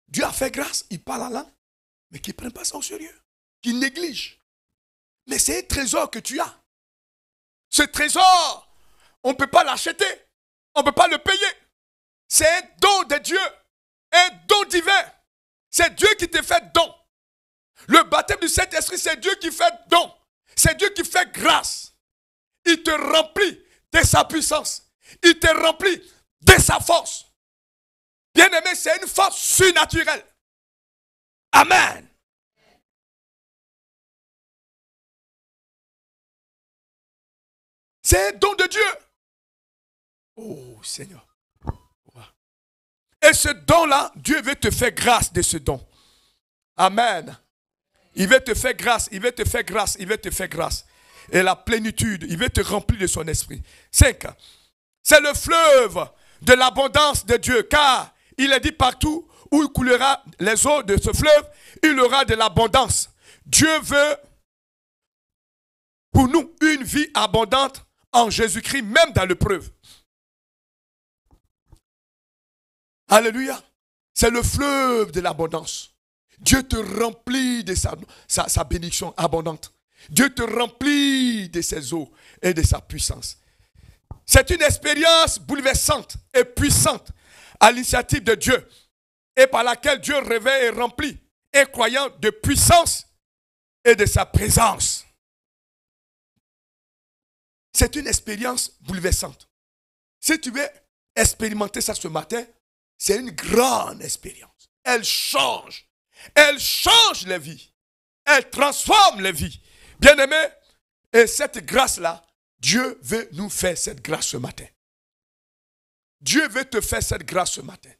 Dieu a fait grâce, ils parlent en langue, mais qui ne prennent pas ça au sérieux, qui négligent. Mais c'est un trésor que tu as. Ce trésor, on ne peut pas l'acheter, on ne peut pas le payer. C'est un don de Dieu, un don divin. C'est Dieu qui te fait don. Le baptême du Saint-Esprit, c'est Dieu qui fait don. C'est Dieu qui fait grâce. Il te remplit de sa puissance. Il te remplit de sa force. Bien-aimé, c'est une force surnaturelle. Amen. C'est un don de Dieu. Oh Seigneur. Et ce don-là, Dieu veut te faire grâce de ce don. Amen. Il veut te faire grâce, il veut te faire grâce, il veut te faire grâce. Et la plénitude, il veut te remplir de son esprit. 5. C'est le fleuve de l'abondance de Dieu, car il est dit partout où il coulera les eaux de ce fleuve, il aura de l'abondance. Dieu veut pour nous une vie abondante en Jésus-Christ, même dans l'épreuve. Alléluia. C'est le fleuve de l'abondance. Dieu te remplit de sa bénédiction abondante. Dieu te remplit de ses eaux et de sa puissance. C'est une expérience bouleversante et puissante à l'initiative de Dieu et par laquelle Dieu réveille et remplit un croyant de puissance et de sa présence. C'est une expérience bouleversante. Si tu veux expérimenter ça ce matin, c'est une grande expérience. Elle change les vies. Elle transforme les vies. Bien-aimés, et cette grâce-là, Dieu veut nous faire cette grâce ce matin. Dieu veut te faire cette grâce ce matin.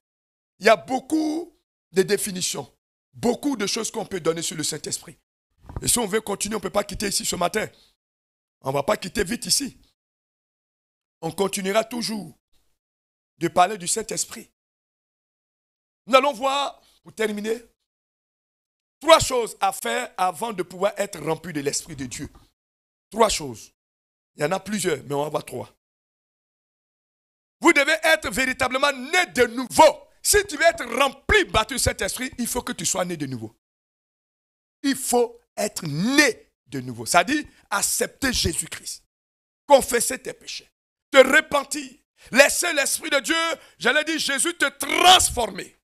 Il y a beaucoup de définitions, beaucoup de choses qu'on peut donner sur le Saint-Esprit. Et si on veut continuer, on ne peut pas quitter ici ce matin. On ne va pas quitter vite ici. On continuera toujours de parler du Saint-Esprit. Nous allons voir, pour terminer, 3 choses à faire avant de pouvoir être rempli de l'Esprit de Dieu. 3 choses. Il y en a plusieurs, mais on va voir 3. Vous devez être véritablement né de nouveau. Si tu veux être rempli, battu du Saint-Esprit, il faut que tu sois né de nouveau. Il faut être né de nouveau. Ça dit accepter Jésus-Christ. Confesser tes péchés. Te repentir. Laisser l'Esprit de Dieu, j'allais dire Jésus, te transformer.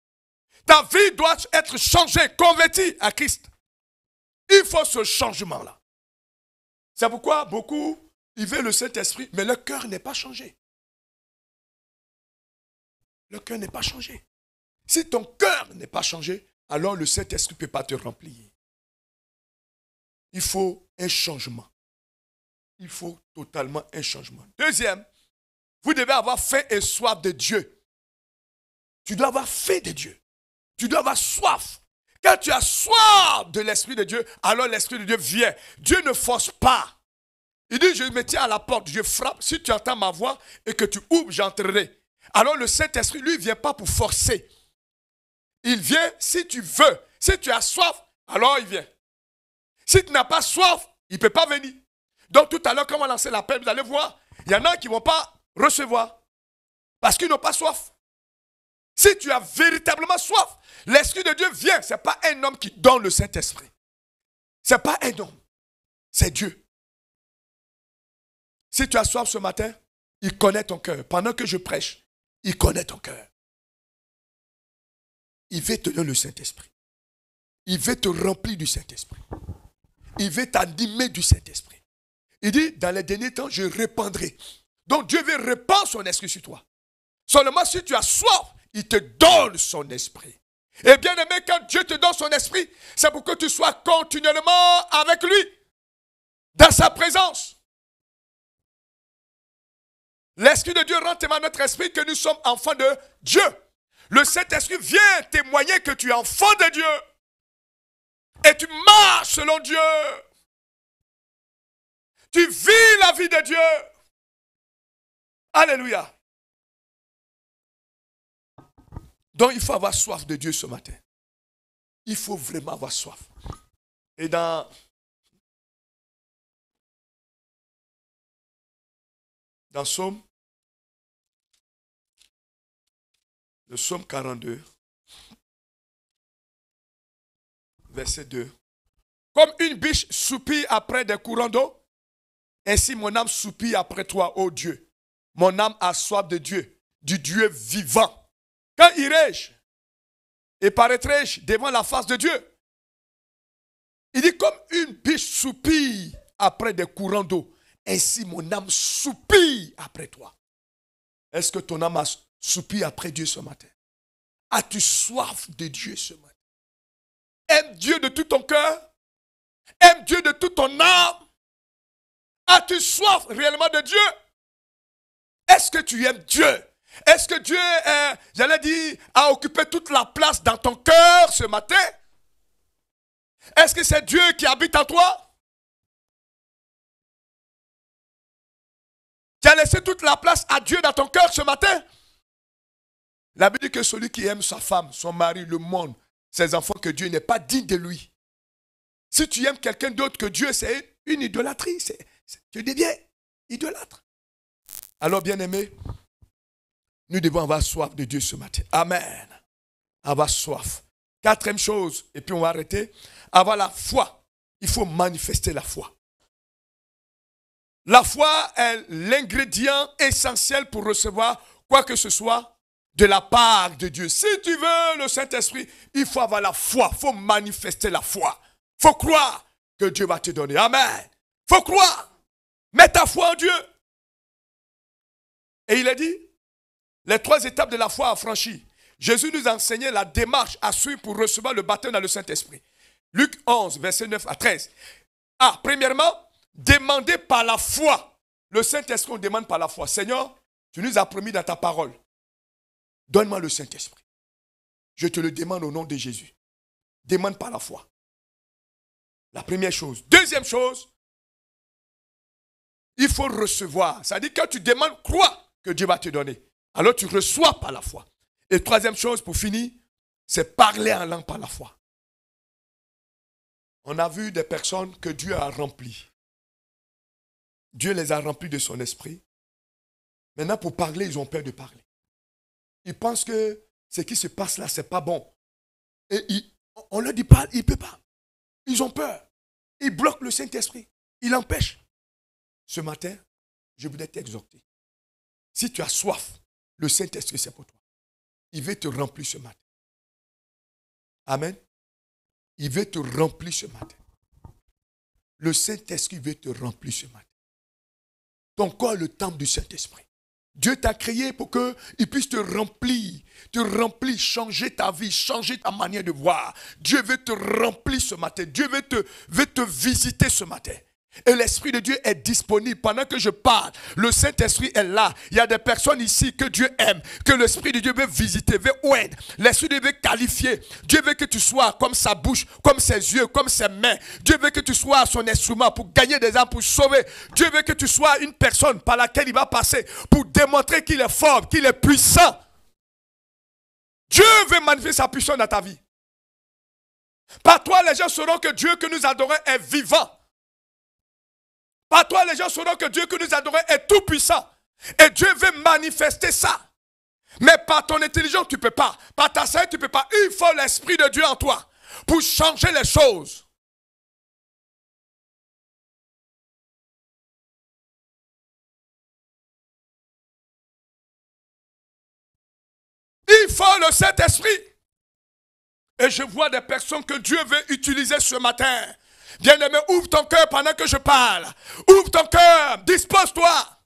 Ta vie doit être changée, convertie à Christ. Il faut ce changement-là. C'est pourquoi beaucoup, ils veulent le Saint-Esprit, mais leur cœur n'est pas changé. Le cœur n'est pas changé. Si ton cœur n'est pas changé, alors le Saint-Esprit ne peut pas te remplir. Il faut un changement. Il faut totalement un changement. Deuxième, vous devez avoir faim et soif de Dieu. Tu dois avoir faim de Dieu. Tu dois avoir soif. Quand tu as soif de l'Esprit de Dieu, alors l'Esprit de Dieu vient. Dieu ne force pas. Il dit, je me tiens à la porte, je frappe. Si tu entends ma voix et que tu ouvres, j'entrerai. Alors le Saint-Esprit, lui, ne vient pas pour forcer. Il vient si tu veux. Si tu as soif, alors il vient. Si tu n'as pas soif, il ne peut pas venir. Donc tout à l'heure, quand on va lancer l'appel, vous allez voir, il y en a qui ne vont pas recevoir. Parce qu'ils n'ont pas soif. Si tu as véritablement soif, l'Esprit de Dieu vient. Ce n'est pas un homme qui donne le Saint-Esprit. Ce n'est pas un homme. C'est Dieu. Si tu as soif ce matin, il connaît ton cœur. Pendant que je prêche, il connaît ton cœur. Il veut te donner le Saint-Esprit. Il veut te remplir du Saint-Esprit. Il veut t'animer du Saint-Esprit. Il dit, dans les derniers temps, je répandrai. Donc Dieu veut répandre son esprit sur toi. Seulement si tu as soif, il te donne son esprit. Et bien aimé, quand Dieu te donne son esprit, c'est pour que tu sois continuellement avec lui, dans sa présence. L'Esprit de Dieu rend témoin à notre esprit que nous sommes enfants de Dieu. Le Saint-Esprit vient témoigner que tu es enfant de Dieu. Et tu marches selon Dieu. Tu vis la vie de Dieu. Alléluia. Donc il faut avoir soif de Dieu ce matin. Il faut vraiment avoir soif. Et dans Psaume, le Psaume 42, verset 2. Comme une biche soupire après des courants d'eau, ainsi mon âme soupire après toi, ô Dieu. Mon âme a soif de Dieu, du Dieu vivant. Quand irai-je et paraîtrai-je devant la face de Dieu? Il dit comme une biche soupire après des courants d'eau, ainsi mon âme soupire après toi. Est-ce que ton âme soupire après Dieu ce matin? As-tu soif de Dieu ce matin? Aime Dieu de tout ton cœur? Aime Dieu de toute ton âme? As-tu soif réellement de Dieu? Est-ce que tu aimes Dieu? Est-ce que Dieu, j'allais dire, a occupé toute la place dans ton cœur ce matin? Est-ce que c'est Dieu qui habite en toi? Tu as laissé toute la place à Dieu dans ton cœur ce matin? La Bible dit que celui qui aime sa femme, son mari, le monde, ses enfants, que Dieu n'est pas digne de lui. Si tu aimes quelqu'un d'autre que Dieu, c'est une idolâtrie. Tu deviens idolâtre. Alors, bien-aimés, nous devons avoir soif de Dieu ce matin. Amen. Avoir soif. Quatrième chose, et puis on va arrêter. Avoir la foi. Il faut manifester la foi. La foi est l'ingrédient essentiel pour recevoir quoi que ce soit de la part de Dieu. Si tu veux le Saint-Esprit, il faut avoir la foi. Il faut manifester la foi. Il faut croire que Dieu va te donner. Amen. Il faut croire. Mets ta foi en Dieu. Et il a dit, les 3 étapes de la foi affranchies. Jésus nous a enseigné la démarche à suivre pour recevoir le baptême dans le Saint-Esprit. Luc 11, verset 9 à 13. Premièrement, demander par la foi. Le Saint-Esprit, on demande par la foi. Seigneur, tu nous as promis dans ta parole. Donne-moi le Saint-Esprit. Je te le demande au nom de Jésus. Demande par la foi. La première chose. Deuxième chose, il faut recevoir. C'est-à-dire que quand tu demandes, crois que Dieu va te donner. Alors tu reçois par la foi. Et troisième chose, pour finir, c'est parler en langue par la foi. On a vu des personnes que Dieu a remplies. Dieu les a remplies de son esprit. Maintenant, pour parler, ils ont peur de parler. Ils pensent que ce qui se passe là, ce n'est pas bon. Et on leur dit pas, ils ne peuvent pas. Ils ont peur. Ils bloquent le Saint-Esprit. Ils l'empêchent. Ce matin, je voudrais t'exhorter. Si tu as soif, le Saint-Esprit, c'est pour toi. Il veut te remplir ce matin. Amen. Il veut te remplir ce matin. Le Saint-Esprit veut te remplir ce matin. Ton corps est le temple du Saint-Esprit. Dieu t'a créé pour qu'il puisse te remplir, changer ta vie, changer ta manière de voir. Dieu veut te remplir ce matin. Dieu veut te visiter ce matin. Et l'Esprit de Dieu est disponible. Pendant que je parle, le Saint-Esprit est là. Il y a des personnes ici que Dieu aime, que l'Esprit de Dieu veut visiter, veut oindre. L'Esprit de Dieu veut qualifier. Dieu veut que tu sois comme sa bouche, comme ses yeux, comme ses mains. Dieu veut que tu sois son instrument pour gagner des âmes, pour sauver. Dieu veut que tu sois une personne par laquelle il va passer pour démontrer qu'il est fort, qu'il est puissant. Dieu veut manifester sa puissance dans ta vie. Par toi, les gens sauront que Dieu que nous adorons est vivant. Par toi, les gens sauront que Dieu que nous adorons est tout puissant. Et Dieu veut manifester ça. Mais par ton intelligence, tu ne peux pas. Par ta sagesse, tu ne peux pas. Il faut l'Esprit de Dieu en toi pour changer les choses. Il faut le Saint-Esprit. Et je vois des personnes que Dieu veut utiliser ce matin. Bien-aimé, ouvre ton cœur pendant que je parle. Ouvre ton cœur, dispose-toi.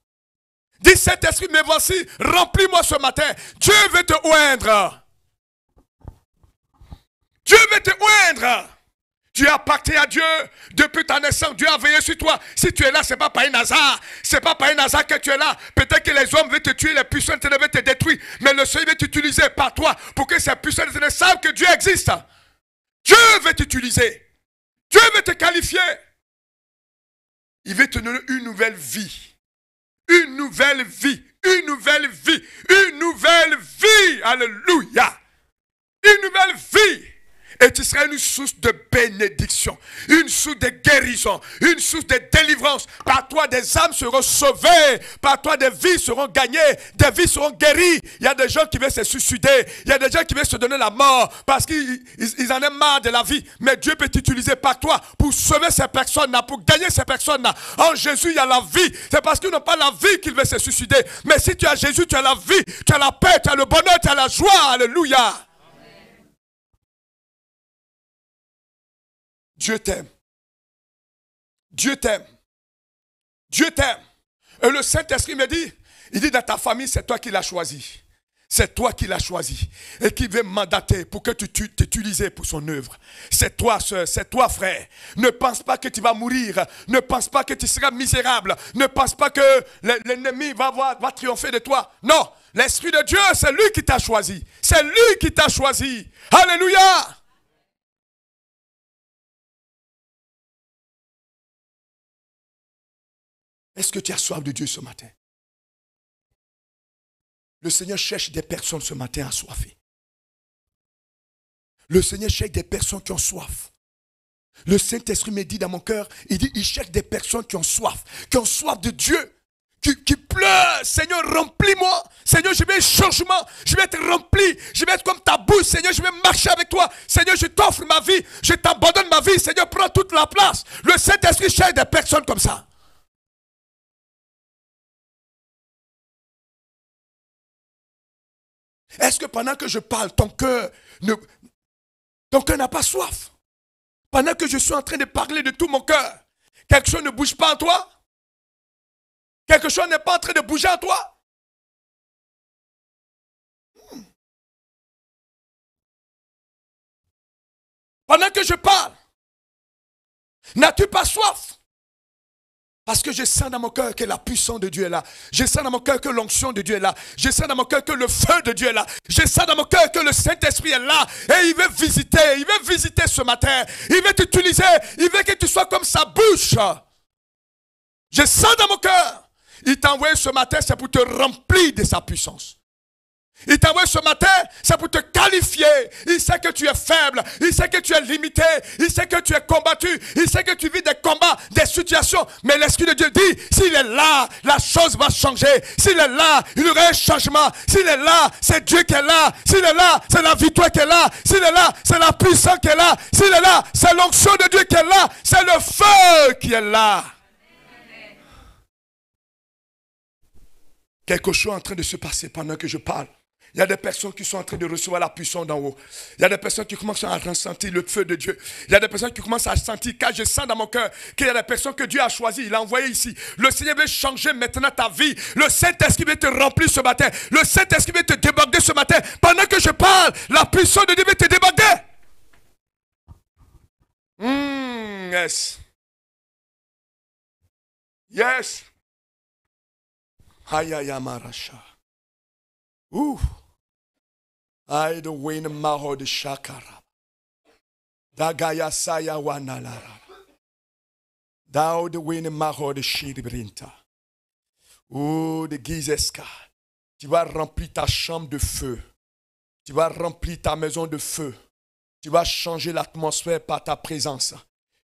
Dis Saint-Esprit, mais voici, remplis-moi ce matin. Dieu veut te oindre. cœur. Tu appartiens à Dieu depuis ta naissance. Dieu a veillé sur toi. Si tu es là, ce n'est pas par un hasard. Ce n'est pas par un hasard que tu es là. Peut-être que les hommes veulent te tuer, les puissants veulent te détruire. Mais le Seigneur veut t'utiliser par toi pour que ces puissants savent que Dieu existe. Dieu veut t'utiliser. Dieu veut te qualifier. Il veut te donner une nouvelle vie. Une nouvelle vie. Une nouvelle vie. Une nouvelle vie. Alléluia. Une nouvelle vie. Et tu seras une source de bénédiction, une source de guérison, une source de délivrance. Par toi, des âmes seront sauvées. Par toi, des vies seront gagnées. Des vies seront guéries. Il y a des gens qui veulent se suicider. Il y a des gens qui veulent se donner la mort parce qu'ils en ont marre de la vie. Mais Dieu peut t'utiliser par toi pour sauver ces personnes-là, pour gagner ces personnes-là. En Jésus, il y a la vie. C'est parce qu'ils n'ont pas la vie qu'ils veulent se suicider. Mais si tu as Jésus, tu as la vie, tu as la paix, tu as le bonheur, tu as la joie. Alléluia. Dieu t'aime. Dieu t'aime. Dieu t'aime. Et le Saint-Esprit me dit, il dit dans ta famille, c'est toi qui l'as choisi. C'est toi qui l'as choisi. Et qui veut mandater pour que tu t'utilises pour son œuvre. C'est toi, soeur, c'est toi, frère. Ne pense pas que tu vas mourir. Ne pense pas que tu seras misérable. Ne pense pas que l'ennemi va triompher de toi. Non, l'Esprit de Dieu, c'est lui qui t'a choisi. C'est lui qui t'a choisi. Alléluia. Est-ce que tu as soif de Dieu ce matin? Le Seigneur cherche des personnes ce matin assoiffées. Le Seigneur cherche des personnes qui ont soif. Le Saint-Esprit me dit dans mon cœur, il cherche des personnes qui ont soif de Dieu, qui pleurent. Seigneur, remplis-moi. Seigneur, je veux un changement. Je vais être rempli. Je vais être comme ta bouche. Seigneur, je vais marcher avec toi. Seigneur, je t'offre ma vie. Je t'abandonne ma vie. Seigneur, prends toute la place. Le Saint-Esprit cherche des personnes comme ça. Est-ce que pendant que je parle, ton cœur n'a pas soif? Pendant que je suis en train de parler de tout mon cœur, quelque chose ne bouge pas en toi? Quelque chose n'est pas en train de bouger en toi? Pendant que je parle, n'as-tu pas soif? Parce que je sens dans mon cœur que la puissance de Dieu est là. Je sens dans mon cœur que l'onction de Dieu est là. Je sens dans mon cœur que le feu de Dieu est là. Je sens dans mon cœur que le Saint-Esprit est là. Et il veut visiter ce matin. Il veut t'utiliser. Il veut que tu sois comme sa bouche. Je sens dans mon cœur. Il t'a envoyé ce matin, c'est pour te remplir de sa puissance. Il t'a envoyé ce matin, c'est pour te qualifier. Il sait que tu es faible. Il sait que tu es limité. Il sait que tu es combattu. Il sait que tu vis des combats, des situations. Mais l'Esprit de Dieu dit, s'il est là, la chose va changer. S'il est là, il y aura un changement. S'il est là, c'est Dieu qui est là. S'il est là, c'est la victoire qui est là. S'il est là, c'est la puissance qui est là. S'il est là, c'est l'onction de Dieu qui est là. C'est le feu qui est là. Quelque chose est en train de se passer pendant que je parle. Il y a des personnes qui sont en train de recevoir la puissance d'en haut. Il y a des personnes qui commencent à ressentir le feu de Dieu. Il y a des personnes qui commencent à sentir, car je sens dans mon cœur qu'il y a des personnes que Dieu a choisies, il a envoyées ici. Le Seigneur veut changer maintenant ta vie. Le Saint-Esprit veut te remplir ce matin. Le Saint-Esprit veut te déborder ce matin. Pendant que je parle, la puissance de Dieu veut te déborder. Yes. Yes. Aïe aïe amaracha. Ouh. I the win maho de shakara. Dagaya saya wanalara. Thou the win maho de shiribrinta. Oh, de gizeska. Tu vas remplir ta chambre de feu. Tu vas remplir ta maison de feu. Tu vas changer l'atmosphère par ta présence.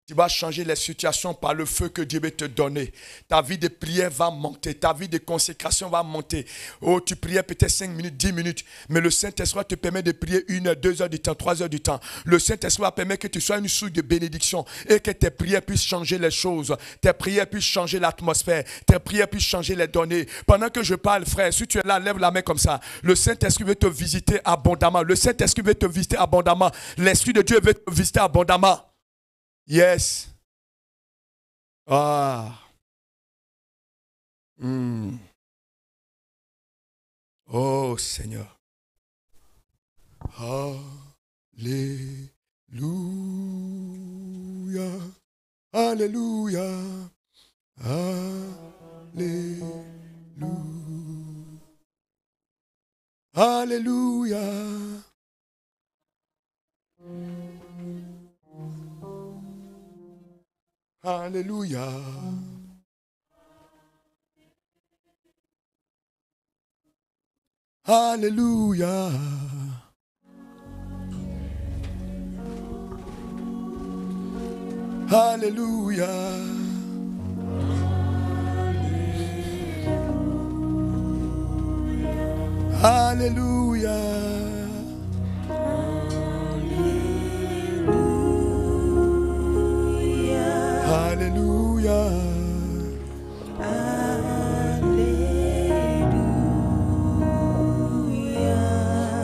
Tu vas changer les situations par le feu que Dieu veut te donner. Ta vie de prière va monter. Ta vie de consécration va monter. Oh, tu priais peut-être 5 minutes, 10 minutes. Mais le Saint-Esprit te permet de prier 1 heure, 2 heures du temps, 3 heures du temps. Le Saint-Esprit va permettre que tu sois une source de bénédiction et que tes prières puissent changer les choses. Tes prières puissent changer l'atmosphère. Tes prières puissent changer les données. Pendant que je parle, frère, si tu es là, lève la main comme ça. Le Saint-Esprit veut te visiter abondamment. Le Saint-Esprit veut te visiter abondamment. L'Esprit de Dieu veut te visiter abondamment. Yes. Ah. Oh Seigneur. Alléluia. Alléluia. Alléluia. Alléluia. Alléluia. Alléluia. Alléluia. Alléluia.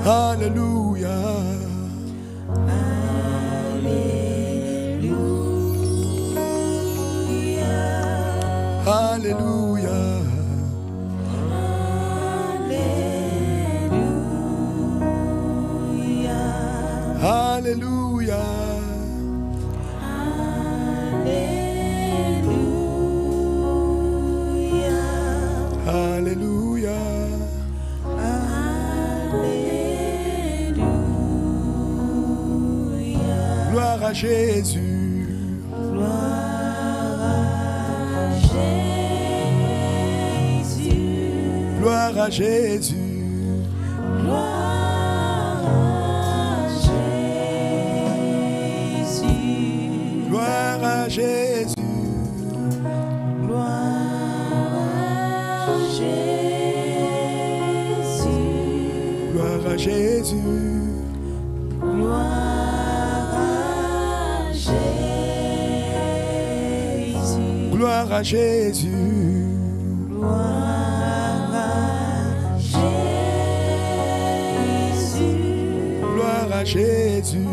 Alléluia. Alléluia. Alléluia. Alléluia. Gloire à Jésus. Gloire à Jésus. Gloire à Jésus. Gloire à Jésus. Gloire à Jésus. Gloire à Jésus.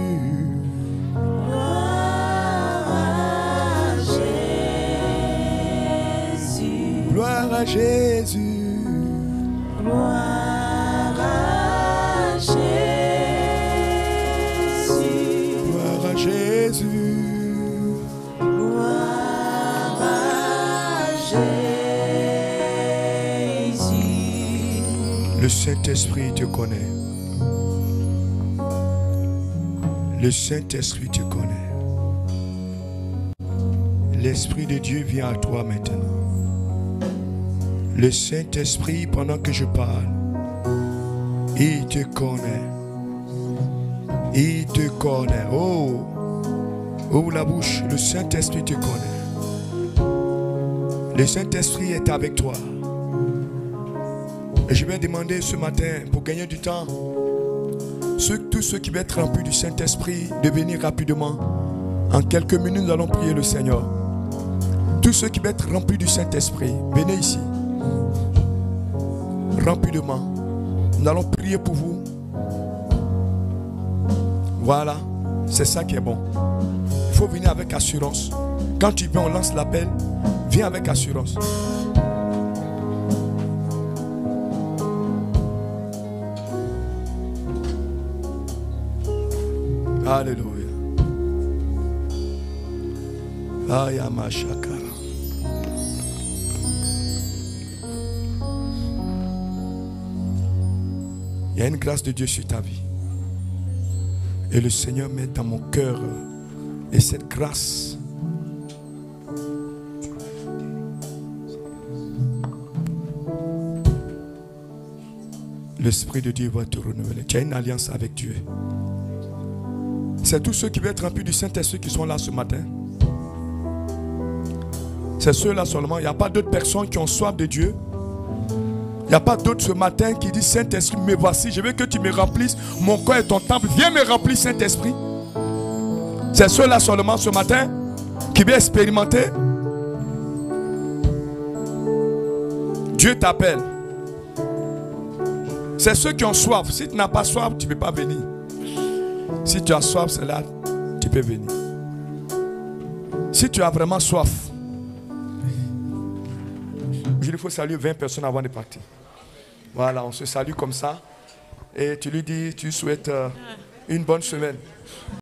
Gloire à Jésus. Gloire à Jésus. Le Saint-Esprit te connaît. Le Saint-Esprit te connaît. L'Esprit de Dieu vient à toi maintenant. Le Saint-Esprit, pendant que je parle, il te connaît. Il te connaît. Oh, ouvre la bouche. Le Saint-Esprit te connaît. Le Saint-Esprit est avec toi. Et je vais demander ce matin, pour gagner du temps, tous ceux qui veulent être remplis du Saint-Esprit, de venir rapidement. En quelques minutes, nous allons prier le Seigneur. Tous ceux qui veulent être remplis du Saint-Esprit, venez ici. Rapidement. Nous allons prier pour vous. Voilà. C'est ça qui est bon. Il faut venir avec assurance. Quand tu viens, on lance l'appel. Viens avec assurance. Alléluia. Ayama Shakara. Il y a une grâce de Dieu sur ta vie. Et le Seigneur met dans mon cœur. Et cette grâce, l'Esprit de Dieu va te renouveler. Tu as une alliance avec Dieu. C'est tous ceux qui veulent être remplis du Saint-Esprit qui sont là ce matin. C'est ceux-là seulement. Il n'y a pas d'autres personnes qui ont soif de Dieu. Il n'y a pas d'autres ce matin qui disent Saint-Esprit, me voici, je veux que tu me remplisses. Mon corps est ton temple. Viens me remplir, Saint-Esprit. C'est ceux-là seulement ce matin qui veulent expérimenter. Dieu t'appelle. C'est ceux qui ont soif. Si tu n'as pas soif, tu ne peux pas venir. Si tu as soif, c'est là, tu peux venir. Si tu as vraiment soif, il faut saluer 20 personnes avant de partir. Voilà, on se salue comme ça. Et tu lui dis, tu souhaites une bonne semaine.